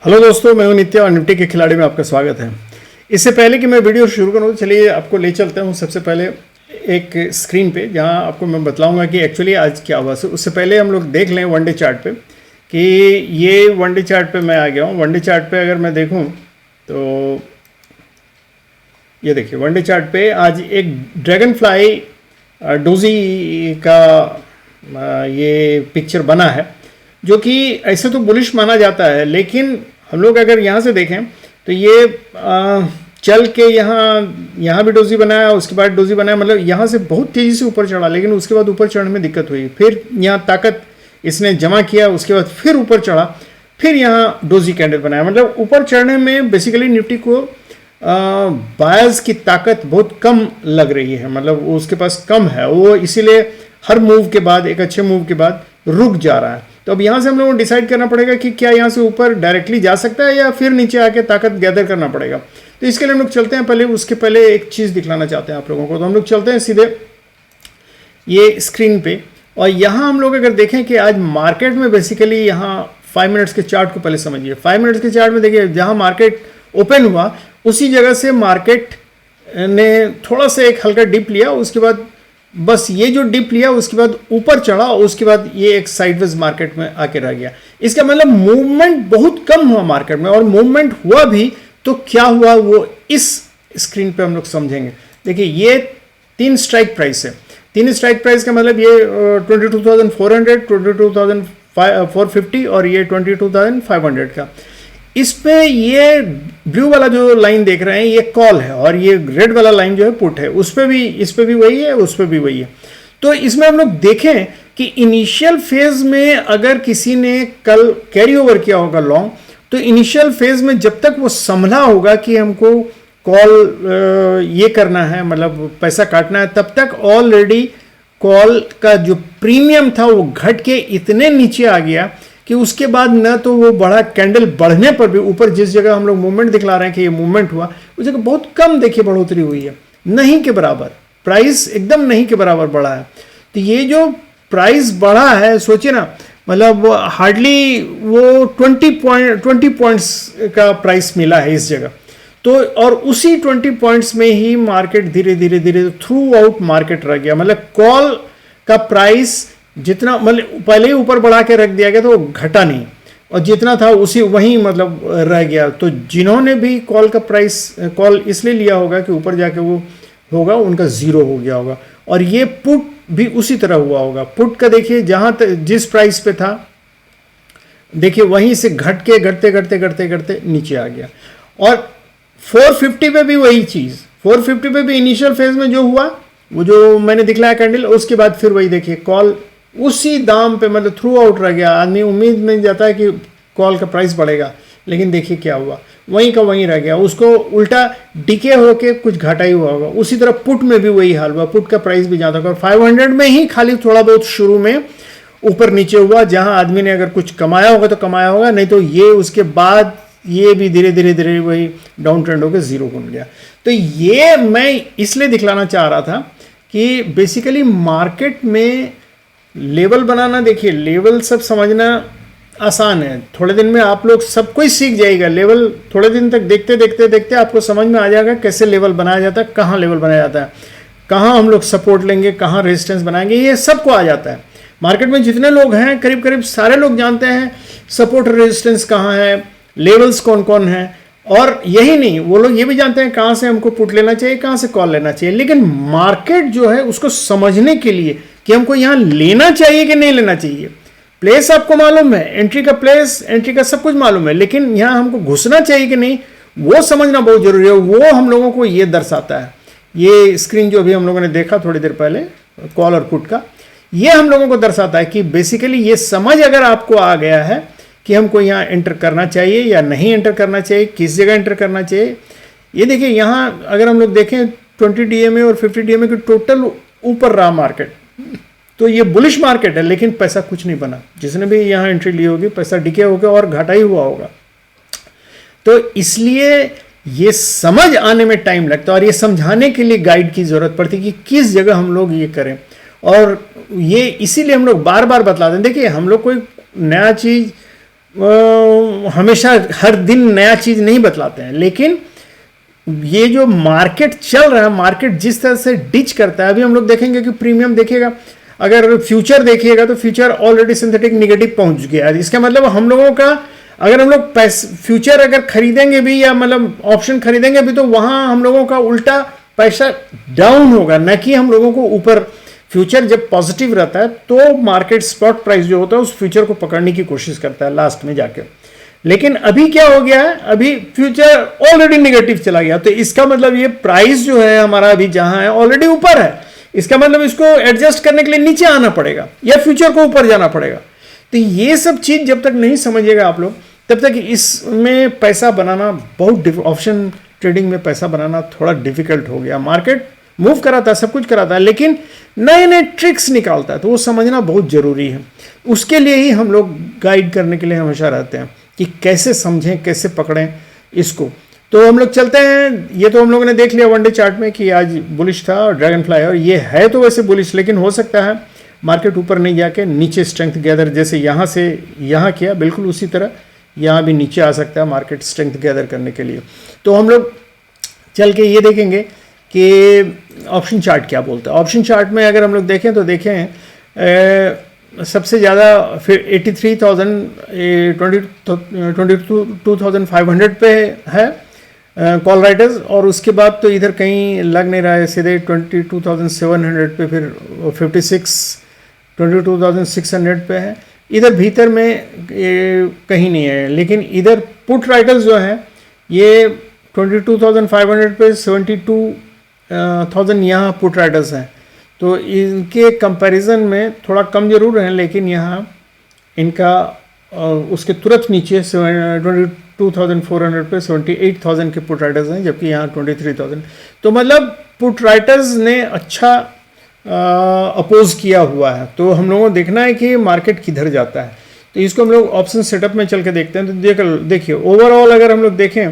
Hello दोस्तों, मैं हूं नित्य और निफ्टी के खिलाड़ी में आपका स्वागत है। इससे पहले कि मैं वीडियो शुरू करूं, चलिए आपको ले चलते हूं सबसे पहले एक स्क्रीन पे, जहां आपको मैं बतलाऊंगा कि एक्चुअली आज क्या हुआ। उससे पहले हम लोग देख लें वनडे चार्ट पे कि ये वनडे चार्ट पे मैं आ गया हूं। वनडे चार्ट पे अगर मैं देखूं तो ये देखिए, वनडे चार्ट पे आज एक ड्रैगन फ्लाई डोजी का ये पिक्चर बना है, जो कि ऐसे तो बुलिश माना जाता है, लेकिन हम लोग अगर यहाँ से देखें तो ये चल के यहाँ भी डोजी बनाया, उसके बाद डोजी बनाया, मतलब यहाँ से बहुत तेज़ी से ऊपर चढ़ा, लेकिन उसके बाद ऊपर चढ़ने में दिक्कत हुई। फिर यहाँ ताकत इसने जमा किया, उसके बाद फिर ऊपर चढ़ा, फिर यहाँ डोजी कैंडल बनाया। मतलब ऊपर चढ़ने में बेसिकली निफ्टी को बायर्स की ताकत बहुत कम लग रही है, मतलब उसके पास कम है वो, इसीलिए हर मूव के बाद, एक अच्छे मूव के बाद रुक जा रहा है। तो अब यहाँ से हम लोगों को डिसाइड करना पड़ेगा कि क्या यहाँ से ऊपर डायरेक्टली जा सकता है या फिर नीचे आके ताकत गैदर करना पड़ेगा। तो इसके लिए हम लोग चलते हैं, पहले उसके पहले एक चीज़ दिखलाना चाहते हैं आप लोगों को। तो हम लोग चलते हैं सीधे ये स्क्रीन पे, और यहाँ हम लोग अगर देखें कि आज मार्केट में बेसिकली यहाँ 5 मिनट्स के चार्ट को पहले समझिए। 5 मिनट्स के चार्ट में देखिए, जहाँ मार्केट ओपन हुआ उसी जगह से मार्केट ने थोड़ा सा एक हल्का डिप लिया, उसके बाद बस ये जो डिप लिया उसके बाद ऊपर चढ़ा, उसके बाद ये एक साइडवेज मार्केट में आके रह गया। इसका मतलब मूवमेंट बहुत कम हुआ मार्केट में, और मूवमेंट हुआ भी तो क्या हुआ वो इस स्क्रीन पे हम लोग समझेंगे। देखिए, ये 3 स्ट्राइक प्राइस है। 3 स्ट्राइक प्राइस का मतलब ये 22,400, 22,450 और ये 22,500 का। इस पे ये ब्लू वाला जो लाइन देख रहे हैं ये कॉल है, और ये रेड वाला लाइन जो है पुट है। उस पे भी, इस पे भी वही है, उस पे भी वही है। तो इसमें हम लोग देखें कि इनिशियल फेज में अगर किसी ने कल कैरी ओवर किया होगा लॉन्ग, तो इनिशियल फेज में जब तक वो संभला होगा कि हमको कॉल ये करना है, मतलब पैसा काटना है, तब तक ऑलरेडी कॉल का जो प्रीमियम था वो घट के इतने नीचे आ गया कि उसके बाद न तो वो बढ़ा, कैंडल बढ़ने पर भी ऊपर जिस जगह हम लोग मूवमेंट दिखला रहे हैं कि ये मूवमेंट हुआ, उस जगह बहुत कम देखिए बढ़ोतरी हुई है, नहीं के बराबर। प्राइस एकदम नहीं के बराबर बढ़ा है। तो ये जो प्राइस बढ़ा है, सोचिए ना, मतलब हार्डली वो 20 पॉइंट्स का प्राइस मिला है इस जगह। तो और उसी 20 पॉइंट्स में ही मार्केट धीरे धीरे धीरे थ्रू आउट मार्केट रह गया। मतलब कॉल का प्राइस जितना, मतलब पहले ही ऊपर बढ़ा के रख दिया गया तो घटा नहीं, और जितना था उसी वहीं मतलब रह गया। तो जिन्होंने भी कॉल का प्राइस, कॉल इसलिए लिया होगा कि ऊपर जाके वो होगा उनका जीरो हो गया होगा, और ये पुट भी उसी तरह हुआ होगा। पुट का देखिए, जहाँ जिस प्राइस पे था देखिए वहीं से घट के घटते घटते घटते घटते नीचे आ गया। और 450 पे भी वही चीज़, 450 पे भी इनिशियल फेज में जो हुआ, वो जो मैंने दिखलाया कैंडल, उसके बाद फिर वही देखिए कॉल उसी दाम पे, मतलब थ्रू आउट रह गया। आदमी उम्मीद में जाता है कि कॉल का प्राइस बढ़ेगा, लेकिन देखिए क्या हुआ, वहीं का वहीं रह गया। उसको उल्टा डिके होके कुछ घाटा ही हुआ होगा। उसी तरह पुट में भी वही हाल हुआ, पुट का प्राइस भी ज़्यादा होगा। 500 में ही खाली थोड़ा बहुत शुरू में ऊपर नीचे हुआ, जहां आदमी ने अगर कुछ कमाया होगा तो कमाया होगा, नहीं तो ये उसके बाद ये भी धीरे धीरे धीरे वही डाउन ट्रेंड होकर जीरो बन गया। तो ये मैं इसलिए दिखलाना चाह रहा था कि बेसिकली मार्केट में लेवल बनाना, देखिए लेवल सब समझना आसान है, थोड़े दिन में आप लोग सब कुछ सीख जाएगा। लेवल थोड़े दिन तक देखते देखते देखते आपको समझ में आ जाएगा कैसे लेवल बनाया जाता है, कहाँ लेवल बनाया जाता है, कहाँ हम लोग सपोर्ट लेंगे, कहाँ रेजिस्टेंस बनाएंगे, ये सबको आ जाता है। मार्केट में जितने लोग हैं करीब करीब सारे लोग जानते हैं सपोर्ट रेजिस्टेंस कहाँ है, लेवल्स कौन कौन है। और यही नहीं, वो लोग ये भी जानते हैं कहाँ से हमको पुट लेना चाहिए, कहाँ से कॉल लेना चाहिए। लेकिन मार्केट जो है उसको समझने के लिए कि हमको यहाँ लेना चाहिए कि नहीं लेना चाहिए, प्लेस आपको मालूम है, एंट्री का प्लेस, एंट्री का सब कुछ मालूम है, लेकिन यहाँ हमको घुसना चाहिए कि नहीं, वो समझना बहुत जरूरी है। वो हम लोगों को ये दर्शाता है ये स्क्रीन जो अभी हम लोगों ने देखा थोड़ी देर पहले, कॉल और पुट का, ये हम लोगों को दर्शाता है कि बेसिकली ये समझ अगर आपको आ गया है कि हमको यहाँ एंटर करना चाहिए या नहीं एंटर करना चाहिए, किस जगह एंटर करना चाहिए। ये देखिए, यहाँ अगर हम लोग देखें 20 DMA और 50 DMA की टोटल ऊपर रहा मार्केट, तो ये बुलिश मार्केट है, लेकिन पैसा कुछ नहीं बना। जिसने भी यहाँ एंट्री ली होगी पैसा डिके होगा और घाटा ही हुआ होगा। तो इसलिए ये समझ आने में टाइम लगता है, और ये समझाने के लिए गाइड की जरूरत पड़ती है कि किस जगह हम लोग ये करें। और ये इसीलिए हम लोग बार बार बतलाते हैं। देखिए, हम लोग कोई नया चीज़ हमेशा हर दिन नया चीज़ नहीं बतलाते हैं, लेकिन ये जो मार्केट चल रहा है, मार्केट जिस तरह से डिच करता है, अभी हम लोग देखेंगे कि प्रीमियम देखिएगा, अगर फ्यूचर देखिएगा तो फ्यूचर ऑलरेडी सिंथेटिक निगेटिव पहुंच गया है। इसका मतलब हम लोगों का, अगर हम लोग फ्यूचर अगर खरीदेंगे भी या मतलब ऑप्शन खरीदेंगे भी, तो वहां हम लोगों का उल्टा पैसा डाउन होगा, न कि हम लोगों को ऊपर। फ्यूचर जब पॉजिटिव रहता है तो मार्केट स्पॉट प्राइस जो होता है उस फ्यूचर को पकड़ने की कोशिश करता है लास्ट में जाके। लेकिन अभी क्या हो गया है, अभी फ्यूचर ऑलरेडी नेगेटिव चला गया, तो इसका मतलब ये प्राइस जो है हमारा अभी जहां है ऑलरेडी ऊपर है। इसका मतलब इसको एडजस्ट करने के लिए नीचे आना पड़ेगा या फ्यूचर को ऊपर जाना पड़ेगा। तो ये सब चीज जब तक नहीं समझिएगा आप लोग, तब तक इसमें पैसा बनाना बहुत, ऑप्शन ट्रेडिंग में पैसा बनाना थोड़ा डिफिकल्ट हो गया। मार्केट मूव कराता है, सब कुछ कराता है, लेकिन नए नए ट्रिक्स निकालता है, तो वो समझना बहुत जरूरी है। उसके लिए ही हम लोग गाइड करने के लिए हमेशा रहते हैं कि कैसे समझें, कैसे पकड़ें इसको। तो हम लोग चलते हैं। ये तो हम लोगों ने देख लिया वनडे चार्ट में कि आज बुलिश था और ड्रैगन फ्लाई, और ये है तो वैसे बुलिश, लेकिन हो सकता है मार्केट ऊपर नहीं जाके नीचे स्ट्रेंथ गैदर, जैसे यहाँ से यहाँ किया, बिल्कुल उसी तरह यहाँ भी नीचे आ सकता है मार्केट स्ट्रेंथ गैदर करने के लिए। तो हम लोग चल के ये देखेंगे कि ऑप्शन चार्ट क्या बोलता है। ऑप्शन चार्ट में अगर हम लोग देखें तो देखें सबसे ज़्यादा फिर 22,500 पे है कॉल राइटर्स, और उसके बाद तो इधर कहीं लग नहीं रहा है, सीधे 22,700 पे, फिर 22,600 पे है। इधर भीतर में कहीं नहीं है, लेकिन इधर पुट राइटर्स जो हैं ये 22,500 पे 72,000 यहाँ पुट राइटर्स हैं। तो इनके कंपैरिजन में थोड़ा कम जरूर हैं, लेकिन यहाँ इनका उसके तुरंत नीचे 22,400 पे 78,000 के पुट राइटर्स हैं, जबकि यहाँ 23,000। तो मतलब पुट राइटर्स ने अच्छा अपोज किया हुआ है। तो हम लोगों को देखना है कि मार्केट किधर जाता है। तो इसको हम लोग ऑप्शन सेटअप में चल के देखते हैं। तो देखिए ओवरऑल अगर हम लोग देखें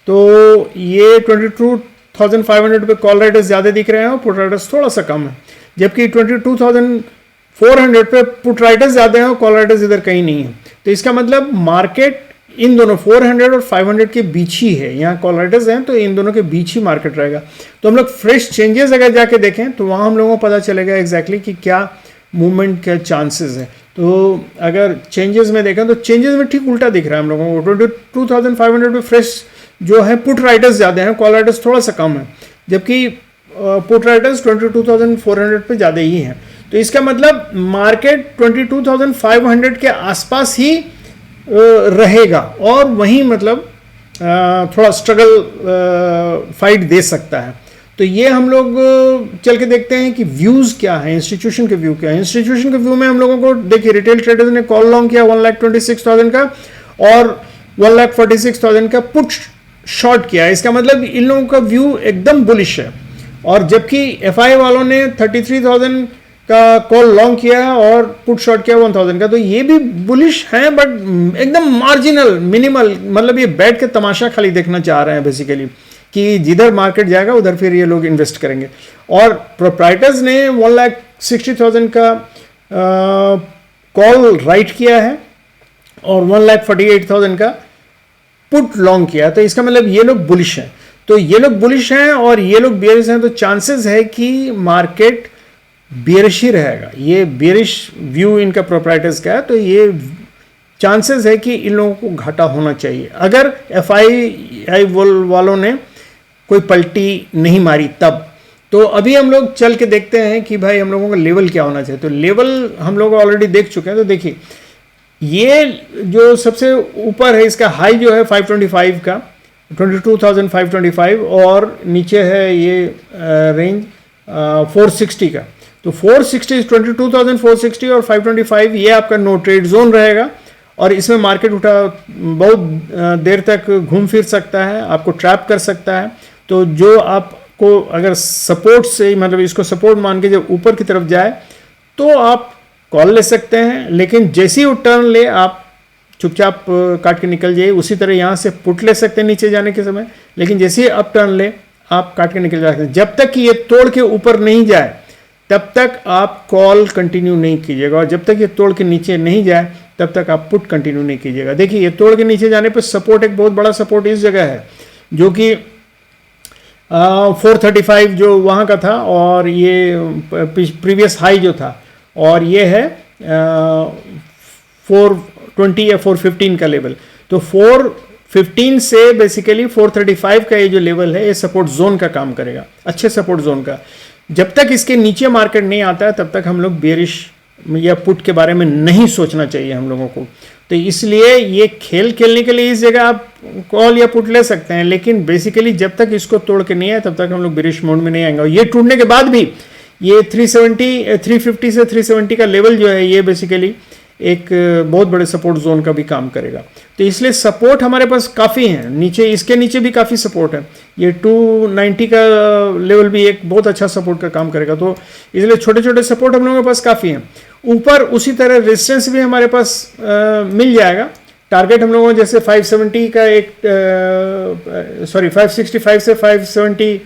तो ये 22,500 पे कॉल राइटर्स ज़्यादा दिख रहे हैं और पुट राइटर्स थोड़ा सा कम है, जबकि 22,400 पे पुट राइटर्स ज़्यादा हैं और कॉल राइटर्स इधर कहीं नहीं है। तो इसका मतलब मार्केट इन दोनों 400 और 500 के बीच ही है। यहाँ कॉल राइटर्स हैं तो इन दोनों के बीच ही मार्केट रहेगा। तो हम लोग फ्रेश चेंजेस अगर जाके देखें तो वहाँ हम लोगों को पता चलेगा एग्जैक्टली कि क्या मूवमेंट के चांसेस है। तो अगर चेंजेस में देखें तो चेंजेस में ठीक उल्टा दिख रहा है हम लोगों को। 22,500 पे फ्रेश जो है पुट राइटर्स ज़्यादा हैं, कॉल राइटर्स थोड़ा सा कम है, जबकि पुट राइटर्स 22,400 पे ज़्यादा ही हैं। तो इसका मतलब मार्केट 22,500 के आसपास ही रहेगा और वहीं मतलब थोड़ा स्ट्रगल फाइट दे सकता है। तो ये हम लोग चल के देखते हैं कि व्यूज़ क्या है, इंस्टीट्यूशन के व्यू क्या है। इंस्टीट्यूशन के व्यू में हम लोगों को देखिए रिटेल ट्रेडर्स ने कॉल लॉन्ग किया 1,26,000 का और 1,46,000 का पुट शॉर्ट किया। इसका मतलब इन लोगों का व्यू एकदम बुलिश है, और जबकि एफआई वालों ने 33,000 का कॉल लॉन्ग किया है और पुट शॉर्ट किया 1,000 का। तो ये भी बुलिश है बट एकदम मार्जिनल, मिनिमल, मतलब ये बैठ के तमाशा खाली देखना चाह रहे हैं बेसिकली कि जिधर मार्केट जाएगा उधर फिर ये लोग इन्वेस्ट करेंगे। और प्रोप्राइटर्स ने 1,60,000 का कॉल राइट किया है और 1,48,000 का पुट लॉन्ग किया। तो इसका मतलब ये लोग बुलिश हैं। तो ये लोग बुलिश हैं और ये लोग बेयरिश हैं, तो चांसेस है कि मार्केट बेयरिश ही रहेगा। ये बेयरिश व्यू इनका प्रोप्राइटर्स का है, तो ये चांसेस है कि इन लोगों को घाटा होना चाहिए अगर एफआई वालों ने कोई पलटी नहीं मारी तब। तो अभी हम लोग चल के देखते हैं कि भाई हम लोगों का लेवल क्या होना चाहिए। तो लेवल हम लोग ऑलरेडी देख चुके हैं। तो देखिए ये जो सबसे ऊपर है इसका हाई जो है 525 का 22,525 और नीचे है ये रेंज 460 का। तो 460 22,460 और 525 ये आपका नो ट्रेड जोन रहेगा और इसमें मार्केट उठा बहुत देर तक घूम फिर सकता है, आपको ट्रैप कर सकता है। तो जो आपको अगर सपोर्ट से मतलब इसको सपोर्ट मान के जब ऊपर की तरफ जाए तो आप कॉल ले सकते हैं, लेकिन जैसे ही वो टर्न ले आप चुपचाप काट के निकल जाइए। उसी तरह यहाँ से पुट ले सकते हैं नीचे जाने के समय, लेकिन जैसे ही अप टर्न ले आप काट के निकल जा सकते हैं। जब तक कि ये तोड़ के ऊपर नहीं जाए तब तक आप कॉल कंटिन्यू नहीं कीजिएगा, और जब तक ये तोड़ के नीचे नहीं जाए तब तक आप पुट कंटिन्यू नहीं कीजिएगा। देखिए ये तोड़ के नीचे जाने पे सपोर्ट, एक बहुत बड़ा सपोर्ट इस जगह है जो कि 435 जो वहाँ का था, और ये प्रीवियस हाई जो था, और ये है 420 या 415 का लेवल। तो 415 से बेसिकली 435 का ये जो लेवल है ये सपोर्ट जोन का काम करेगा, अच्छे सपोर्ट जोन का। जब तक इसके नीचे मार्केट नहीं आता है तब तक हम लोग बेरिश या पुट के बारे में नहीं सोचना चाहिए हम लोगों को। तो इसलिए ये खेल खेलने के लिए इस जगह आप कॉल या पुट ले सकते हैं, लेकिन बेसिकली जब तक इसको तोड़ के नहीं आए तब तक हम लोग बेरिश मोड में नहीं आएंगे। और ये टूटने के बाद भी ये 350 से 370 का लेवल जो है ये बेसिकली एक बहुत बड़े सपोर्ट जोन का भी काम करेगा। तो इसलिए सपोर्ट हमारे पास काफ़ी हैं, नीचे इसके नीचे भी काफ़ी सपोर्ट है। ये 290 का लेवल भी एक बहुत अच्छा सपोर्ट का काम करेगा। तो इसलिए छोटे छोटे सपोर्ट हम लोगों के पास काफ़ी हैं। ऊपर उसी तरह रेजिस्टेंस भी हमारे पास मिल जाएगा। टारगेट हम लोगों को जैसे 570 का एक 565 से 570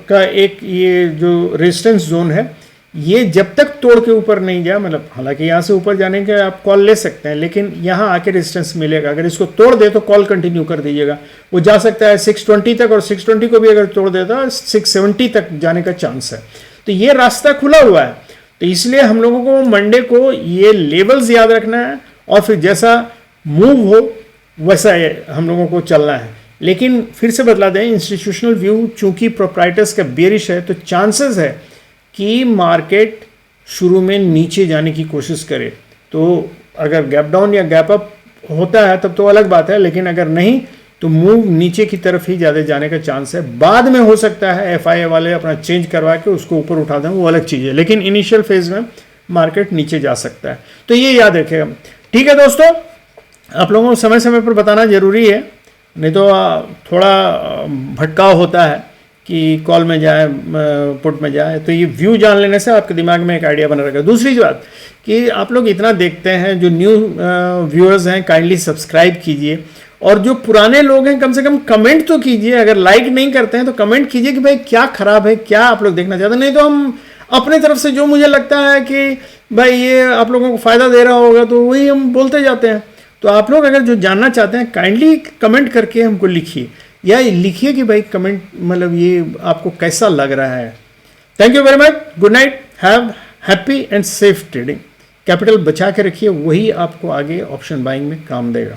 का एक ये जो रेजिस्टेंस जोन है, ये जब तक तोड़ के ऊपर नहीं जाए, मतलब हालांकि यहाँ से ऊपर जाने के आप कॉल ले सकते हैं, लेकिन यहाँ आके रेजिस्टेंस मिलेगा। अगर इसको तोड़ दे तो कॉल कंटिन्यू कर दीजिएगा। वो जा सकता है 620 तक, और 620 को भी अगर तोड़ देता 670 तक जाने का चांस है। तो ये रास्ता खुला हुआ है। तो इसलिए हम लोगों को मंडे को ये लेवल्स याद रखना है, और फिर जैसा मूव हो वैसा हम लोगों को चलना है। लेकिन फिर से बतला दें, इंस्टीट्यूशनल व्यू चूंकि प्रोप्राइटर्स का बेरिश है, तो चांसेस है कि मार्केट शुरू में नीचे जाने की कोशिश करे। तो अगर गैप डाउन या गैप अप होता है तब तो अलग बात है, लेकिन अगर नहीं तो मूव नीचे की तरफ ही ज़्यादा जाने का चांस है। बाद में हो सकता है FIA वाले अपना चेंज करवा के उसको ऊपर उठा दें, वो अलग चीज़ है, लेकिन इनिशियल फेज में मार्केट नीचे जा सकता है। तो ये याद रखिएगा। ठीक है दोस्तों, आप लोगों को समय समय पर बताना जरूरी है, नहीं तो थोड़ा भटकाव होता है कि कॉल में जाए पुट में जाए। तो ये व्यू जान लेने से आपके दिमाग में एक आइडिया बना रहेगा। दूसरी बात कि आप लोग इतना देखते हैं, जो न्यू व्यूअर्स हैं काइंडली सब्सक्राइब कीजिए, और जो पुराने लोग हैं कम से कम कमेंट तो कीजिए। अगर लाइक नहीं करते हैं तो कमेंट कीजिए कि भाई क्या खराब है, क्या आप लोग देखना चाहते हैं। नहीं तो हम अपने तरफ से जो मुझे लगता है कि भाई ये आप लोगों को फ़ायदा दे रहा होगा तो वही हम बोलते जाते हैं। तो आप लोग अगर जो जानना चाहते हैं काइंडली कमेंट करके हमको लिखिए, या लिखिए कि भाई कमेंट मतलब ये आपको कैसा लग रहा है। Thank you very much, good night, have happy and safe trading. Capital बचा के रखिए, वही आपको आगे ऑप्शन बाइंग में काम देगा।